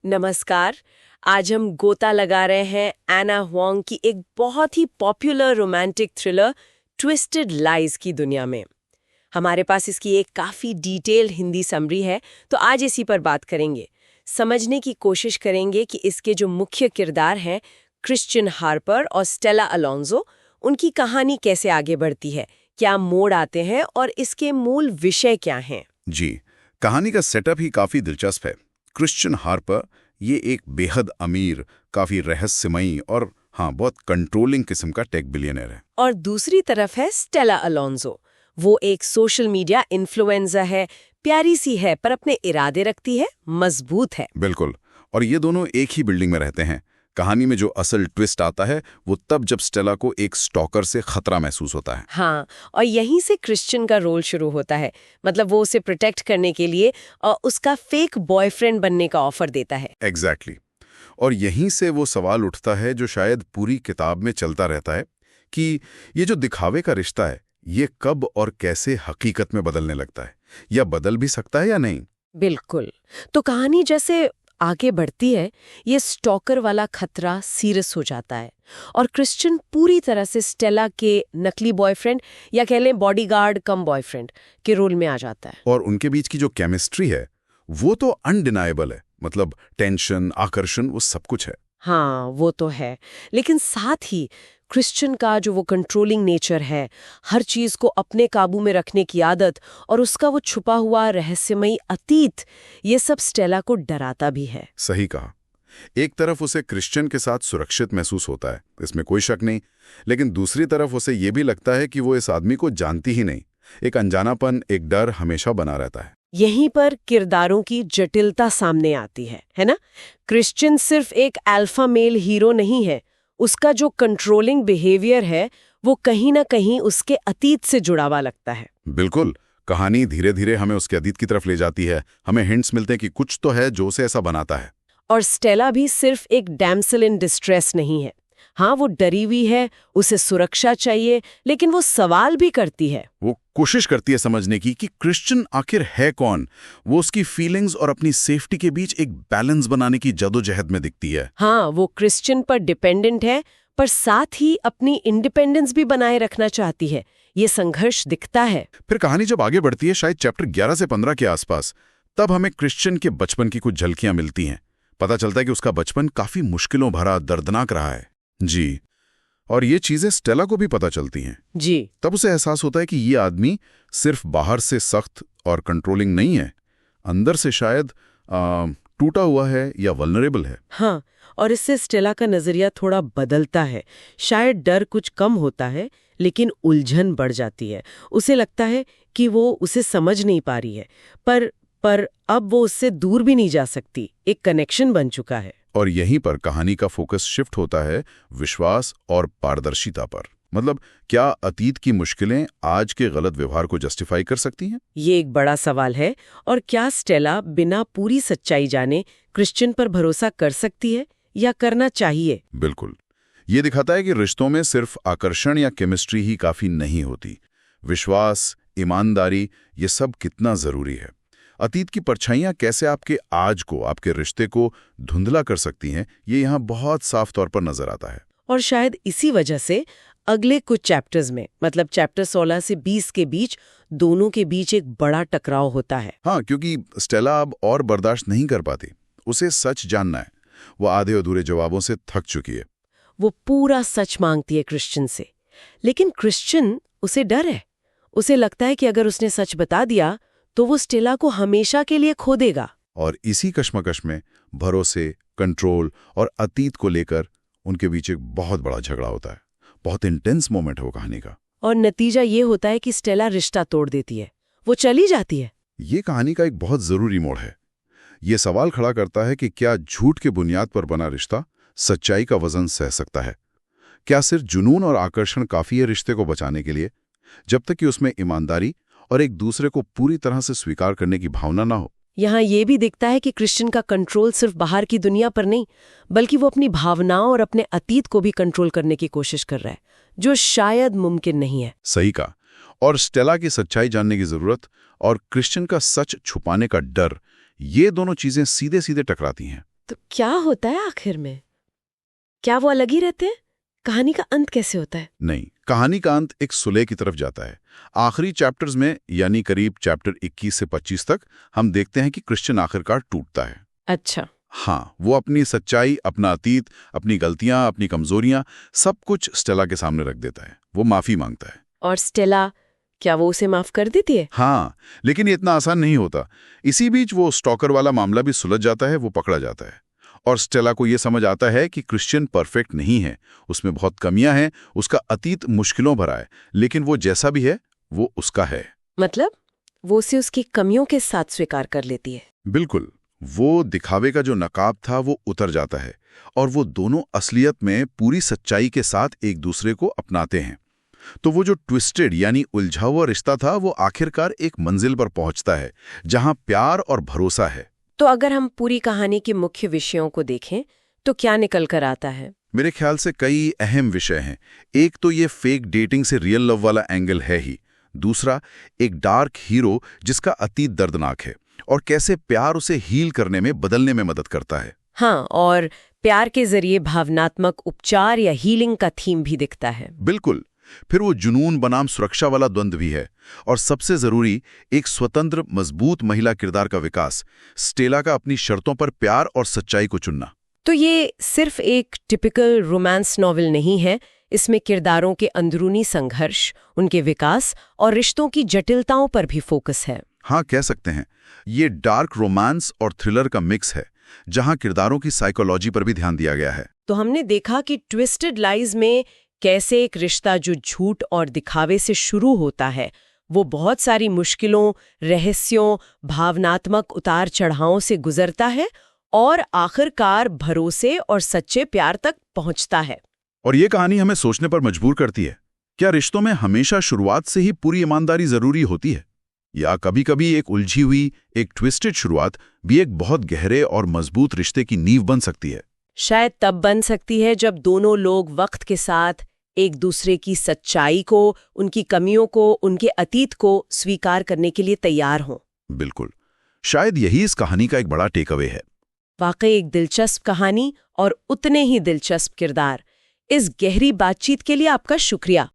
नमस्कार। आज हम गोता लगा रहे हैं एना हुआंग की एक बहुत ही popular romantic thriller twisted lies की दुनिया में। हमारे पास इसकी एक काफ़ी डिटेल्ड हिंदी समरी है, तो आज इसी पर बात करेंगे। समझने की कोशिश करेंगे कि इसके जो मुख्य किरदार हैं क्रिश्चियन हार्पर और स्टेला अलोंजो, उनकी कहानी कैसे आगे बढ़ती है, क्या मोड़ आते हैं और इसके मूल विषय क्या हैं। जी, कहानी का सेटअप ही काफी दिलचस्प है। क्रिश्चियन हार्पर ये एक बेहद अमीर, काफी रहस्यमयी और बहुत कंट्रोलिंग किस्म का टेक बिलियनर है। और दूसरी तरफ है स्टेला अलोंजो। वो एक सोशल मीडिया इन्फ्लुएंसर है, प्यारी सी है पर अपने इरादे रखती है, मजबूत है। बिल्कुल, और ये दोनों एक ही बिल्डिंग में रहते हैं। कहानी में जो असल ट्विस्ट आता है वो तब जब स्टेला को एक स्टॉकर से खतरा महसूस होता है। हाँ, और यहीं से क्रिश्चियन का रोल शुरू होता है। मतलब वो उसे प्रोटेक्ट करने के लिए उसका फेक बॉयफ्रेंड बनने का ऑफर देता है। एग्जैक्टली। और यहीं से वो सवाल उठता है जो शायद पूरी किताब में चलता रहता है कि ये जो दिखावे का रिश्ता है ये कब और कैसे हकीकत में बदलने लगता है, या बदल भी सकता है या नहीं। बिल्कुल। तो कहानी जैसे आगे बढ़ती है, ये स्टॉकर वाला खतरा सीरियस हो जाता है और क्रिश्चियन पूरी तरह से स्टेला के नकली बॉयफ्रेंड या कह लें बॉडीगार्ड कम बॉयफ्रेंड के रोल में आ जाता है। और उनके बीच की जो केमिस्ट्री है वो तो अनडिनाइबल है। मतलब टेंशन, आकर्षण, वो सब कुछ है। हाँ, वो तो है। लेकिन साथ ही क्रिश्चियन का जो वो कंट्रोलिंग नेचर है, हर चीज को अपने काबू में रखने की आदत और उसका वो छुपा हुआ रहस्यमयी अतीत, ये सब स्टेला को डराता भी है। सही कहा। एक तरफ उसे क्रिश्चियन के साथ सुरक्षित महसूस होता है, इसमें कोई शक नहीं, लेकिन दूसरी तरफ उसे ये भी लगता है कि वो इस आदमी को जानती ही नहीं। एक अनजानापन, एक डर हमेशा बना रहता है। यहीं पर किरदारों की जटिलता सामने आती है ना? क्रिश्चियन सिर्फ एक अल्फा मेल हीरो नहीं है। उसका जो कंट्रोलिंग बिहेवियर है वो कहीं ना कहीं उसके अतीत से जुड़ा हुआ लगता है। बिल्कुल, कहानी धीरे धीरे हमें उसके अतीत की तरफ ले जाती है। हमें हिंट्स मिलते हैं कि कुछ तो है जो उसे ऐसा बनाता है। और स्टेला भी सिर्फ एक डैम्सल इन डिस्ट्रेस नहीं है। हाँ, वो डरी हुई है, उसे सुरक्षा चाहिए, लेकिन वो सवाल भी करती है। वो कोशिश करती है समझने की कि क्रिश्चियन आखिर है कौन। वो उसकी फीलिंग्स और अपनी सेफ्टी के बीच एक बैलेंस बनाने की जदोजहद में दिखती है। हाँ, वो क्रिश्चियन पर डिपेंडेंट है पर साथ ही अपनी इंडिपेंडेंस भी बनाए रखना चाहती है। ये संघर्ष दिखता है। फिर कहानी जब आगे बढ़ती है, शायद चैप्टर 11 से 15 के आसपास, तब हमें क्रिश्चियन के बचपन की कुछ झलकियां मिलती हैं। पता चलता है कि उसका बचपन काफी मुश्किलों भरा, दर्दनाक रहा है। जी, और ये चीजें स्टेला को भी पता चलती हैं। जी। तब उसे एहसास होता है कि ये आदमी सिर्फ बाहर से सख्त और कंट्रोलिंग नहीं है, अंदर से शायद टूटा हुआ है या वल्नरेबल है। हाँ, और इससे स्टेला का नजरिया थोड़ा बदलता है। शायद डर कुछ कम होता है, लेकिन उलझन बढ़ जाती है। उसे लगता है कि वो उसे समझ नहीं पा रही है, पर अब वो उससे दूर भी नहीं जा सकती। एक कनेक्शन बन चुका है। और यहीं पर कहानी का फोकस शिफ्ट होता है विश्वास और पारदर्शिता पर। मतलब क्या अतीत की मुश्किलें आज के गलत व्यवहार को जस्टिफाई कर सकती हैं? ये एक बड़ा सवाल है। और क्या स्टेला बिना पूरी सच्चाई जाने क्रिश्चियन पर भरोसा कर सकती है या करना चाहिए? बिल्कुल, ये दिखाता है कि रिश्तों में सिर्फ आकर्षण या केमिस्ट्री ही काफी नहीं होती। विश्वास, ईमानदारी, ये सब कितना जरूरी है। अतीत की परछाइयां कैसे आपके आज को, आपके रिश्ते को धुंधला कर सकती हैं, ये यहाँ बहुत साफ तौर पर नजर आता है। और शायद इसी वजह से अगले कुछ चैप्टर्स में, मतलब चैप्टर 16 से 20 के बीच, दोनों के बीच एक बड़ा टकराव होता है। हाँ, क्योंकि स्टेला अब और बर्दाश्त नहीं कर पाती। उसे सच जानना है। वो आधे अधूरे जवाबों से थक चुकी है। वो पूरा सच मांगती है क्रिश्चियन से, लेकिन क्रिश्चियन उसे डर है। उसे लगता है कि अगर उसने सच बता दिया तो वो स्टेला को हमेशा के लिए खो देगा। और इसी कश्मकश में भरोसे, कंट्रोल और अतीत को लेकर उनके बीच एक बहुत बड़ा झगड़ा होता है। बहुत इंटेंस मोमेंट है वो कहानी का। और नतीजा ये होता है कि स्टेला रिश्ता तोड़ देती है, वो चली जाती है। ये कहानी का एक बहुत जरूरी मोड़ है। ये सवाल खड़ा करता है कि क्या झूठ के बुनियाद पर बना रिश्ता सच्चाई का वजन सह सकता है? क्या सिर्फ जुनून और आकर्षण काफी है रिश्ते को बचाने के लिए, जब तक कि उसमें ईमानदारी और एक दूसरे को पूरी तरह से स्वीकार करने की भावना ना हो? यहाँ ये भी दिखता है कि क्रिश्चियन का कंट्रोल सिर्फ बाहर की दुनिया पर नहीं, बल्कि वो अपनी भावनाओं और अपने अतीत को भी कंट्रोल करने की कोशिश कर रहा है, जो शायद मुमकिन नहीं है। सही कहा। और स्टेला की सच्चाई जानने की जरूरत और क्रिश्चियन का सच छुपाने का डर, ये दोनों चीजें सीधे सीधे टकराती हैं। तो क्या होता है आखिर में? क्या वो अलग ही रहते हैं? कहानी का अंत कैसे होता है? नहीं, कहानी का अंत एक सुलह की तरफ जाता है। आखिरी चैप्टर्स में, यानी करीब चैप्टर 21 से 25 तक, हम देखते हैं कि क्रिश्चियन आखिरकार टूटता है। अच्छा। हाँ, वो अपनी सच्चाई, अपना अतीत, अपनी गलतियां, अपनी कमजोरियां, सब कुछ स्टेला के सामने रख देता है। वो माफी मांगता है। और स्टेला, क्या वो उसे माफ कर देती है? हाँ, लेकिन ये इतना आसान नहीं होता। इसी बीच वो स्टॉकर वाला मामला भी सुलझ जाता है, वो पकड़ा जाता है। और स्टेला को ये समझ आता है कि क्रिश्चियन परफेक्ट नहीं है, उसमें बहुत कमियां हैं, उसका अतीत मुश्किलों भरा है, लेकिन वो जैसा भी है, वो उसका है। मतलब वो उसे उसकी कमियों के साथ स्वीकार कर लेती है। बिल्कुल। वो दिखावे का जो नकाब था वो उतर जाता है और वो दोनों असलियत में पूरी सच्चाई के साथ एक दूसरे को अपनाते हैं। तो वो जो ट्विस्टेड यानी उलझा हुआ रिश्ता था वो आखिरकार एक मंजिल पर पहुंचता है जहां प्यार और भरोसा है। तो अगर हम पूरी कहानी के मुख्य विषयों को देखें तो क्या निकल कर आता है? मेरे ख्याल से कई अहम विषय हैं। एक तो ये फेक डेटिंग से रियल लव वाला एंगल है ही। दूसरा, एक डार्क हीरो जिसका अतीत दर्दनाक है और कैसे प्यार उसे हील करने में, बदलने में मदद करता है। हाँ, और प्यार के जरिए भावनात्मक उपचार या हीलिंग का थीम भी दिखता है। बिल्कुल। फिर वो जुनून बनाम सुरक्षा वाला द्वंद्व भी है। और सबसे जरूरी, एक स्वतंत्र मजबूत महिला किरदार का विकास, स्टेला का अपनी शर्तों पर प्यार और सच्चाई को चुनना। तो ये सिर्फ एक टिपिकल रोमांस नॉवेल नहीं है, इसमें किरदारों के अंदरूनी संघर्ष, उनके विकास और रिश्तों की जटिलताओं पर भी फोकस है। हाँ, कह सकते हैं। ये डार्क रोमांस और थ्रिलर का मिक्स है, जहां किरदारों की साइकोलॉजी पर भी ध्यान दिया गया है। तो हमने देखा कि ट्विस्टेड लाइज में कैसे एक रिश्ता जो झूठ और दिखावे से शुरू होता है, वो बहुत सारी मुश्किलों, रहस्यों, भावनात्मक उतार चढ़ावों से गुजरता है और आखिरकार भरोसे और सच्चे प्यार तक पहुंचता है। और ये कहानी हमें सोचने पर मजबूर करती है, क्या रिश्तों में हमेशा शुरुआत से ही पूरी ईमानदारी जरूरी होती है? या कभी-कभी एक उलझी हुई, एक ट्विस्टेड शुरुआत भी एक बहुत गहरे और मजबूत रिश्ते की नींव बन सकती है? शायद तब बन सकती है जब दोनों लोग वक्त के साथ एक दूसरे की सच्चाई को, उनकी कमियों को, उनके अतीत को स्वीकार करने के लिए तैयार हों। बिल्कुल। शायद यही इस कहानी का एक बड़ा टेकअवे है। वाकई एक दिलचस्प कहानी और उतने ही दिलचस्प किरदार। इस गहरी बातचीत के लिए आपका शुक्रिया।